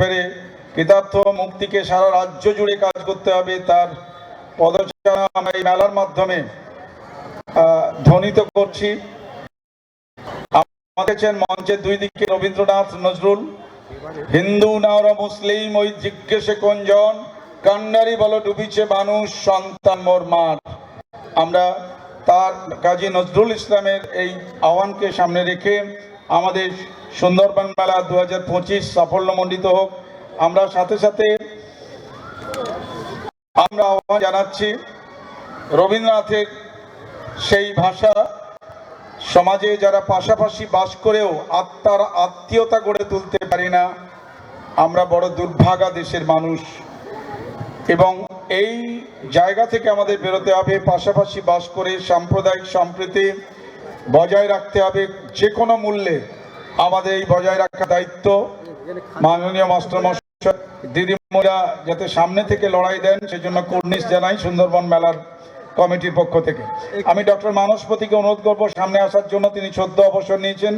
পেরে কৃতার্থ, মুক্তিকে সারা রাজ্য জুড়ে কাজ করতে হবে, তার পদচারণা আমরা এই মেলার মাধ্যমে ধ্বনিত করছি। আমাদের মঞ্চের দুই দিকে রবীন্দ্রনাথ, নজরুল। হিন্দু না ওরা মুসলিম, ওই জিজ্ঞেসে কোনজন, কান্নারি বলো ডুবিছে মানুষ, সন্তান মোর মার। আমরা তার কাজী নজরুল ইসলামের এই আহ্বানকে সামনে রেখে আমাদের সুন্দরবন মেলা 2025 সাফল্যমণ্ডিত হোক। আমরা সাথে সাথে আমরা আহ্বান জানাচ্ছি রবীন্দ্রনাথের সেই ভাষা, সমাজে যারা পাশাপাশি বাস করেও আত্মার আত্মীয়তা গড়ে তুলতে পারি না, আমরা বড় দুর্ভাগা দেশের মানুষ। এবং এই জায়গা থেকে আমাদের বেরোতে হবে, পাশাপাশি বাস করে সাম্প্রদায়িক সম্প্রীতি বজায় রাখতে হবে যে কোনো মূল্যে। আমাদের এই বজায় রাখার দায়িত্ব মাননীয় মাস্টারমশাই, দিদিমণিরা যাতে সামনে থেকে লড়াই দেন, সেজন্য কুর্নিশ জানাই সুন্দরবন মেলার কমিটির পক্ষ থেকে। আমি ডক্টর মানসপতিকে অনুরোধ করব সামনে আসার জন্য। তিনি সদ্য অবসর নিয়েছেন।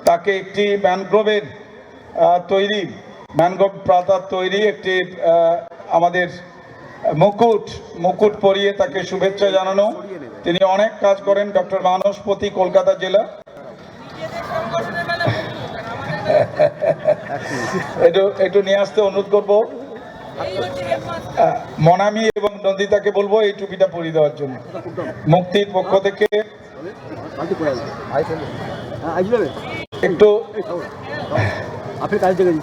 তাকে একটি ম্যানগ্রোভের তৈরি, ম্যানগ্রোভ প্রাতার তৈরি একটি আমাদের মুকুট পরিয়ে তাকে শুভেচ্ছা জানানো। তিনি অনেক কাজ করেন। ডক্টর মানসপতি, কলকাতা জেলা। একটু নিয়ে আসতে অনুরোধ করবো। মনামি এবং নন্দিতাকে বলবো এই টুপিটা পরিয়ে দেওয়ার জন্য। মুক্তির পক্ষ থেকে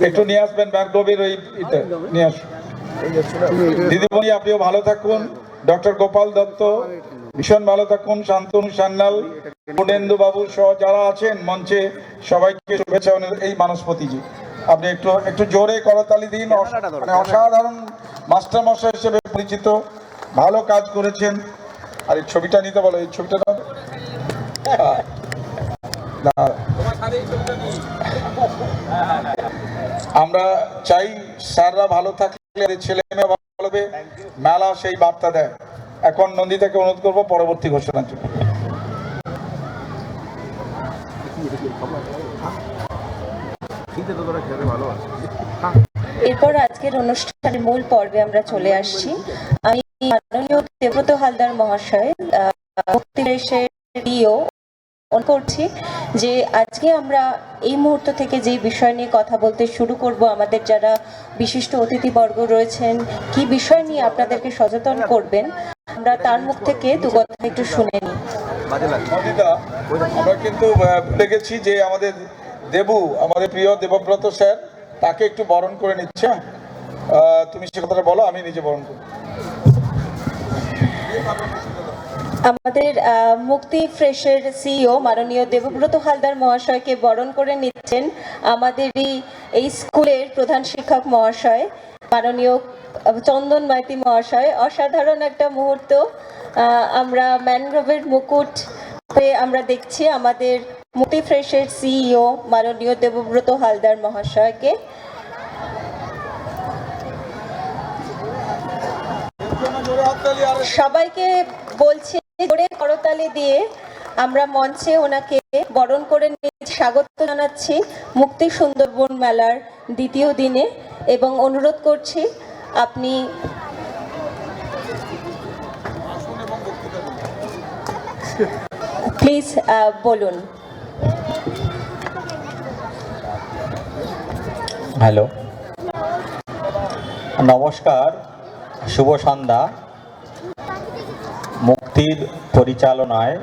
একটু নিয়ে আসবেন ম্যানগ্রোভের ওই নিয়ে আসুন। দিদিমণি, আপনিও ভালো থাকুন। ডক্টর গোপাল দত্ত ভীষণ ভালো থাকুন। শান্তনু সান্যাল, পূর্ণেন্দু বাবু সহ যারা আছেন মঞ্চে, সবাইকে শুভেচ্ছা। এই মানসপতিজি, আপনি একটু জোরে করতালি দিন। মানে অসাধারণ মাস্টারমশাই হিসেবে পরিচিত, ভালো কাজ করেছেন। আর এই ছবিটা নিতে বলো, এই ছবিটা আমরা চাই স্যাররা ভালো থাকলে ছেলে মেয়ে ভালো হবে, মেলা সেই বার্তা দেয়। এখন নন্দিতাকে অনুরোধ করবো পরবর্তী ঘোষণার জন্য। এরপর আজকের অনুষ্ঠানের মূল পর্বে আমরা চলে আসছি। আমি মাননীয় দেবব্রত হালদার মহাশয় করছি যে আজকে আমরা এই মুহূর্ত থেকে যে বিষয় নিয়ে কথা বলতে শুরু করব, আমাদের যারা বিশিষ্ট অতিথিবর্গ রয়েছেন কি বিষয় নিয়ে আপনাদেরকে সচেতন করবেন, আমরা তার মুখ থেকে দু কথা একটু শুনে নিই। আমরা কিন্তু ভুলে গেছি যে আমাদের প্রিয় দেবব্রত স্যার, তাকে একটু বরণ করে নিচ্ছে। তুমি সে কথাটা বলো, আমি নিজে বরণ করব। আমাদের মুক্তি ফ্রেশের সিইও মাননীয় দেবব্রত হালদার মহাশয়কে বরণ করে নিচ্ছেন আমাদের এই স্কুলের প্রধান শিক্ষক মহাশয় মাননীয় চন্দন মাইতি মহাশয়। অসাধারণ একটা মুহূর্ত। আমরা ম্যানগ্রোভের মুকুট আমরা দেখছি আমাদের মুক্তি ফ্রেশের সিইও মাননীয় দেবব্রত হালদার মহাশয়কে। সবাইকে বলছি জোরে করতালি দিয়ে আমরা মঞ্চে ওনাকে বরণ করে স্বাগত জানাচ্ছি মুক্তি সুন্দরবন মেলার দ্বিতীয় দিনে, এবং অনুরোধ করছি আপনি প্লিজ বলুন। হ্যালো, নমস্কার, শুভ সন্ধ্যা। মুক্তির পরিচালনায়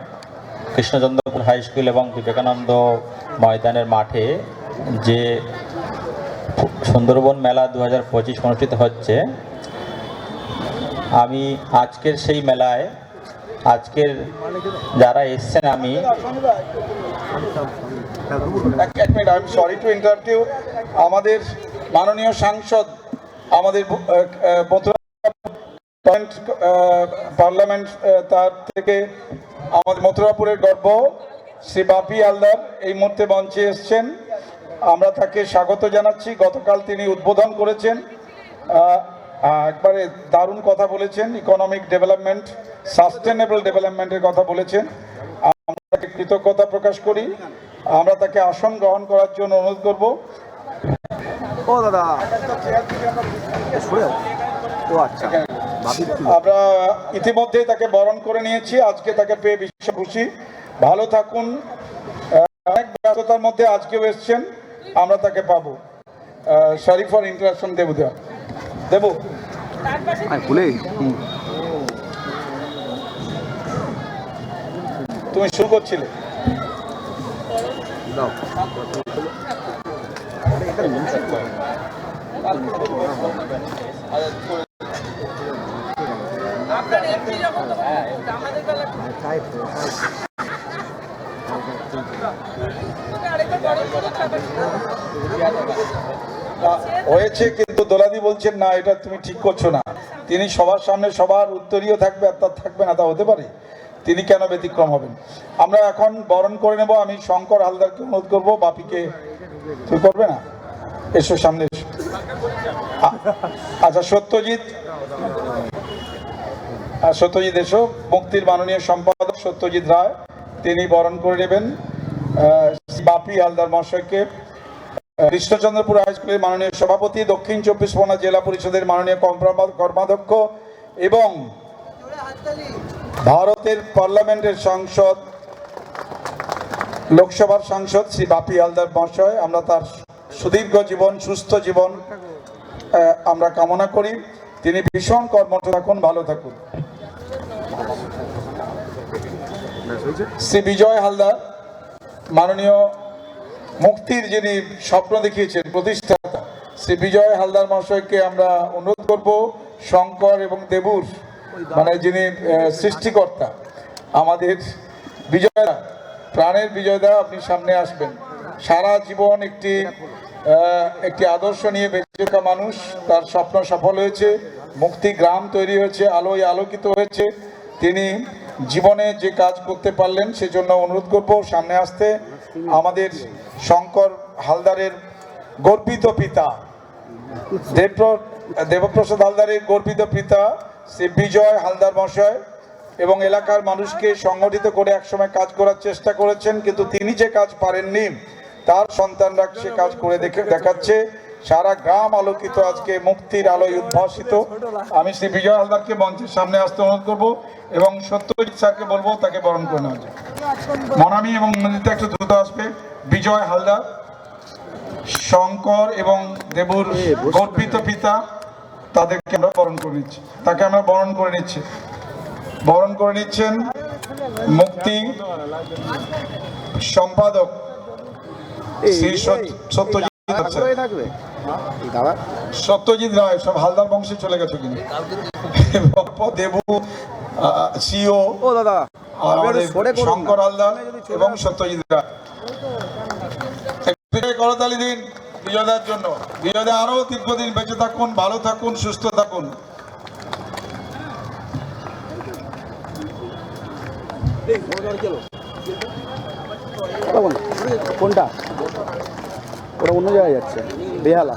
কৃষ্ণচন্দ্রপুর হাই স্কুল এবং বিবেকানন্দ ময়দানের মাঠে যে সুন্দরবন মেলা 2025 অনুষ্ঠিত হচ্ছে, আমি আজকের সেই মেলায় আজকের যারা এসছেন, আমি সরি টু ইন্টারাপ্ট ইউ। আমাদের মাননীয় সাংসদ, আমাদের পার্লামেন্ট, তার থেকে আমাদের মথুরাপুরের গর্ব শ্রী বাপি হালদার এই মুহূর্তে মঞ্চে এসছেন। আমরা তাকে স্বাগত জানাচ্ছি। গতকাল তিনি উদ্বোধন করেছেন, একবারে দারুণ কথা বলেছেন। ইকোনমিক ডেভেলপমেন্ট, সাস্টেনেবল ডেভেলপমেন্টের কথা বলেছেন। আমরা তাকে কৃতজ্ঞতা প্রকাশ করি। আমরা তাকে আসন গ্রহণ করার জন্য অনুরোধ করব। ও দাদা ও আচ্ছা আমরা ইতিমধ্যেই তাকে বরণ করে নিয়েছি। আজকে তাকে পেয়ে বিশ্ব খুশি। ভালো থাকুন। অনেক ব্যস্ততার মধ্যে আজকেও এসছেন, আমরা তাকে পাবো। Sorry for interruption. দেবু ভুলে তুমি শুরু করছিলে। হয়েছে, কিন্তু দোলাদি বলছেন না, এটা তুমি ঠিক করছো না। তিনি সবার সামনে সবার উত্তরীয় থাকবে আর তার থাকবে না, তা হতে পারে? তিনি কেন ব্যতিক্রম হবেন? আমরা এখন বরণ করে নেব। আমি শঙ্কর হালদারকে অনুরোধ করবো। বাপিকে তুই করবে না? এসো সামনে এসো। আচ্ছা, সত্যজিৎ এসো। মুক্তির মাননীয় সম্পাদক সত্যজিৎ রায়, তিনি বরণ করে নেবেন বাপি হালদার মহাশয়কে। কৃষ্ণচন্দ্রপুর হাই স্কুলের মাননীয় সভাপতি, দক্ষিণ 24 পরগনা জেলা পরিষদের মাননীয় কর্মাধ্যক্ষ এবং ভারতের পার্লামেন্টের সাংসদ, লোকসভার সাংসদ শ্রী বাপি হালদার মহাশয়, আমরা তার সুদীর্ঘ জীবন, সুস্থ জীবন আমরা কামনা করি। তিনি ভীষণ কর্মঠ থাকুন, ভালো থাকুন। শ্রী বিজয় হালদার, মাননীয় মুক্তির যিনি স্বপ্ন দেখিয়েছেন প্রতিষ্ঠাতা শ্রী বিজয় হালদার মহাশয়কে আমরা অনুরোধ করব। শঙ্কর এবং দেবুর মানে যিনি সৃষ্টিকর্তা, আমাদের বিজয়দা, প্রাণের বিজয়দা, আপনি সামনে আসবেন। সারা জীবন একটি আদর্শ নিয়ে বেঁচে থাকা মানুষ। তার স্বপ্ন সফল হয়েছে, মুক্তি গ্রাম তৈরি হয়েছে, আলোয় আলোকিত হয়েছে। তিনি জীবনে যে কাজ করতে পারলেন সেজন্য অনুরোধ করব সামনে আসতে। আমাদের শঙ্কর হালদারের গর্বিত পিতা, দেবপ্রসাদ হালদারের গর্বিত পিতা শ্রী বিজয় হালদার মহাশয় এবং এলাকার মানুষকে সংগঠিত করে একসময় কাজ করার চেষ্টা করেছেন, কিন্তু তিনি যে কাজ পারেননি তার সন্তানরা সে কাজ করে দেখাচ্ছে। সারা গ্রাম আলোকিত, আজকে মুক্তির আলোয় উদ্ভাসিত। আমি শ্রী বিজয় হালদারকে মঞ্চের সামনে আসতে অনুরোধ করবো এবং সত্যজিৎ স্যারকে বলবো তাকে বরণ করে নেওয়া যায়। মনামি এবং মন্দিরটা একটু দ্রুত আসবে। বিজয় হালদার, শঙ্কর এবং দেবুর গর্বিত পিতা, তাদেরকে আমরা বরণ করে নিচ্ছি। তাকে আমরা বরণ করে নিচ্ছেন মুক্তি সম্পাদক শ্রী সত্যজিৎ রায়। সব হালদার বংশে চলে গেছে কিন্তু। দেবু সিও, শঙ্কর হালদার এবং সত্যজিৎ রায়। করতালি দিন বিজয়দার জন্য। বিজয়দা আরো দীর্ঘদিন বেঁচে থাকুন, ভালো থাকুন, সুস্থ থাকুন। কোনটা? ওটা অন্য জায়গায় যাচ্ছে, বেহালা।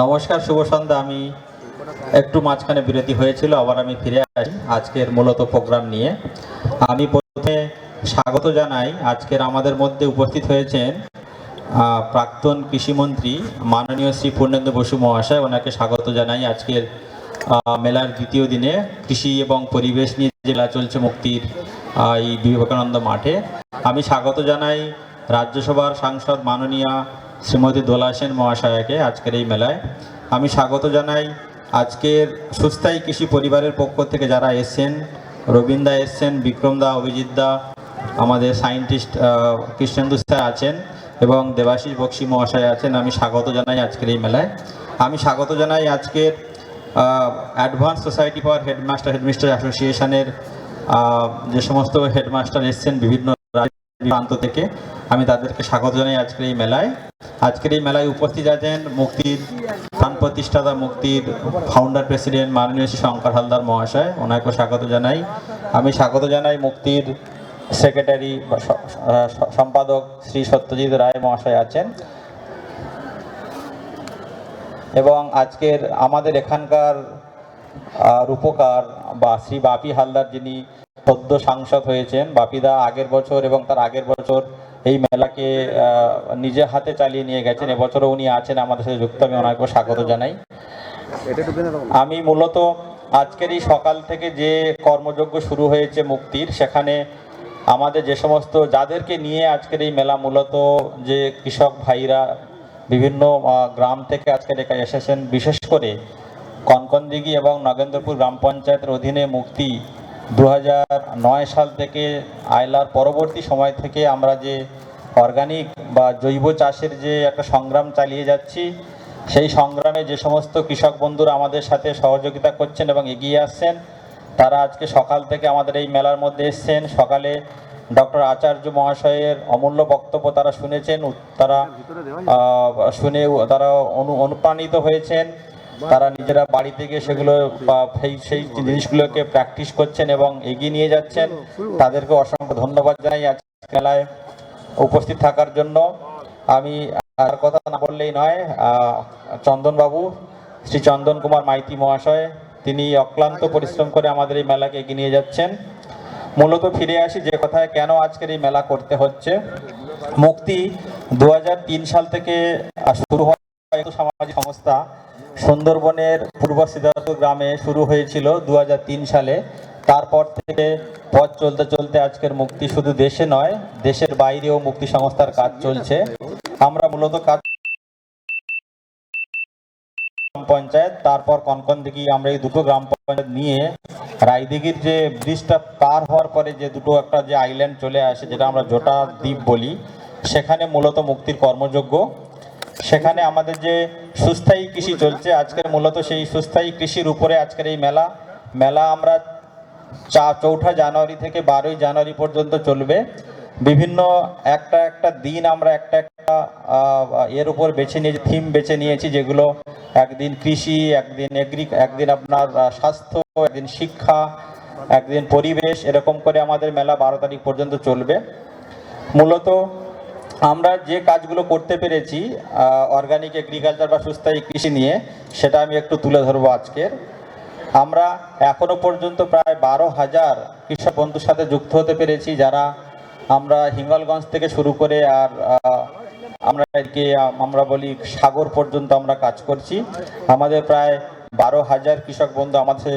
নমস্কার, শুভ সন্ধ্যা। আমি একটু মাঝখানে বিরতি হয়েছিল, আবার আমি ফিরে আসি আজকের মূলত প্রোগ্রাম নিয়ে। আমি প্রথমে স্বাগত জানাই, আজকের আমাদের মধ্যে উপস্থিত হয়েছেন প্রাক্তন কৃষিমন্ত্রী মাননীয় শ্রী পূর্ণেন্দু বসু মহাশয়। ওনাকে স্বাগত জানাই আজকের মেলার দ্বিতীয় দিনে। কৃষি এবং পরিবেশ নিয়ে জেলা চলছে মুক্তির এই বিবেকানন্দ মাঠে। আমি স্বাগত জানাই রাজ্যসভার সাংসদ মাননীয়া শ্রীমতী দোলা সেন মহাশয়াকে আজকের এই মেলায়। আমি স্বাগত জানাই আজকের সুস্থায়ী কৃষি পরিবারের পক্ষ থেকে যারা এসছেন। রবীন্দা এসছেন, বিক্রমদা, অভিজিৎদা, আমাদের সায়েন্টিস্ট কৃষ্ণেন্দু স্যার আছেন এবং দেবাশিস বক্সি মহাশয় আছেন। আমি স্বাগত জানাই আজকের এই মেলায়। আমি স্বাগত জানাই আজকের অ্যাডভান্স সোসাইটি ফর হেডমাস্টার অ্যাসোসিয়েশনের যে সমস্ত হেডমাস্টার এসছেন বিভিন্ন প্রান্ত থেকে। আমি তাদেরকে স্বাগত জানাই আজকের এই মেলায়। আজকের এই মেলায় উপস্থিত আছেন মুক্তির প্রাণ প্রতিষ্ঠাতা, মুক্তির ফাউন্ডার প্রেসিডেন্ট মাননীয় শ্রী শঙ্কর হালদার মহাশয়, ওনাকেও স্বাগত জানাই। আমি স্বাগত জানাই মুক্তির সেক্রেটারি বা সম্পাদক শ্রী সত্যজিৎ রায় মহাশয় আছেন, এবং আজকের আমাদের এখানকার রূপকার বা শ্রী বাপি হালদার, যিনি সদ্য সাংসদ হয়েছেন। বাপিদা আগের বছর এবং তার আগের বছর এই মেলাকে নিজে হাতে চালিয়ে নিয়ে গেছেন, এবছরও উনি আছেন আমাদের সাথে যুক্ত। আমি ওনাকেও স্বাগত জানাই। আমি মূলত আজকের এই সকাল থেকে যে কর্মযজ্ঞ শুরু হয়েছে মুক্তির, সেখানে আমাদের যে সমস্ত যাদেরকে নিয়ে আজকের এই মেলা, মূলত যে কৃষক ভাইরা বিভিন্ন গ্রাম থেকে আজকের এখানে এসেছেন, বিশেষ করে কনকনদিঘি এবং নগেন্দ্রপুর গ্রাম পঞ্চায়েতের অধীনে মুক্তি 2009 সাল থেকে আইলার পরবর্তী সময় থেকে আমরা যে অর্গানিক বা জৈব চাষের যে একটা সংগ্রাম চালিয়ে যাচ্ছি, সেই সংগ্রামে যে সমস্ত কৃষক বন্ধুরা আমাদের সাথে সহযোগিতা করছেন এবং এগিয়ে আসছেন, তারা আজকে সকাল থেকে আমাদের এই মেলার মধ্যে এসছেন। সকালে ডক্টর আচার্য মহাশয়ের অমূল্য বক্তব্য তারা শুনেছেন, তারা শুনে তারা অনুপ্রাণিত হয়েছেন। তারা নিজেরা বাড়ি থেকে সেগুলো সেই জিনিসগুলোকে প্র্যাকটিস করছেন এবং এগিয়ে নিয়ে যাচ্ছেন। তাদেরকে অসংখ্য ধন্যবাদ জানাই আজকে মেলায় উপস্থিত থাকার জন্য। আমি আর কথা না বললেই নয়, চন্দনবাবু, শ্রী চন্দন কুমার মাইতি মহাশয়, তিনি অক্লান্ত পরিশ্রম করে আমাদের এই মেলাকে এগিয়ে নিয়ে যাচ্ছেন। মূলত ফিরে আসি যে কথায়, কেন আজকের এই মেলা করতে হচ্ছে। মুক্তি 2003 সাল থেকে শুরু হয় সামাজিক সংস্থা। সুন্দরবনের পূর্ব সিদ্ধার্থ গ্রামে শুরু হয়েছিল 2003 সালে। তারপর থেকে পথ চলতে চলতে আজকের মুক্তি শুধু দেশে নয়, দেশের বাইরেও মুক্তি সংস্থার কাজ চলছে। আমরা মূলত কাজ গ্রাম পঞ্চায়েত, তারপর কনকনদিঘি, আমরা এই দুটো গ্রাম পঞ্চায়েত নিয়ে রায়দিঘির যে ব্রিজটা পার হওয়ার পরে যে দুটো একটা যে আইল্যান্ড চলে আসে, যেটা আমরা জোটা দ্বীপ বলি, সেখানে মূলত মুক্তির কর্মযজ্ঞ। সেখানে আমাদের যে সুস্থায়ী কৃষি চলছে, আজকের মূলত সেই সুস্থায়ী কৃষির উপরে আজকের এই মেলা আমরা 4 জানুয়ারি থেকে 12 জানুয়ারি পর্যন্ত চলবে। বিভিন্ন একটা দিন আমরা একটা এর উপর বেছে নিয়েছি, থিম বেছে নিয়েছি, যেগুলো একদিন কৃষি, একদিন আপনার স্বাস্থ্য, একদিন শিক্ষা, একদিন পরিবেশ, এরকম করে আমাদের মেলা 12 তারিখ পর্যন্ত চলবে। মূলত আমরা যে কাজগুলো করতে পেরেছি অর্গানিক এগ্রিকালচার বা সুস্থায়ী কৃষি নিয়ে, সেটা আমি একটু তুলে ধরবো আজকের। আমরা এখনো পর্যন্ত প্রায় 12,000 কৃষক বন্ধুর সাথে যুক্ত হতে পেরেছি, যারা আমরা হিঙ্গলগঞ্জ থেকে শুরু করে আর আমরা বলি সাগর পর্যন্ত আমরা কাজ করছি। আমাদের প্রায় 12,000 কৃষক বন্ধু আমাদের সাথে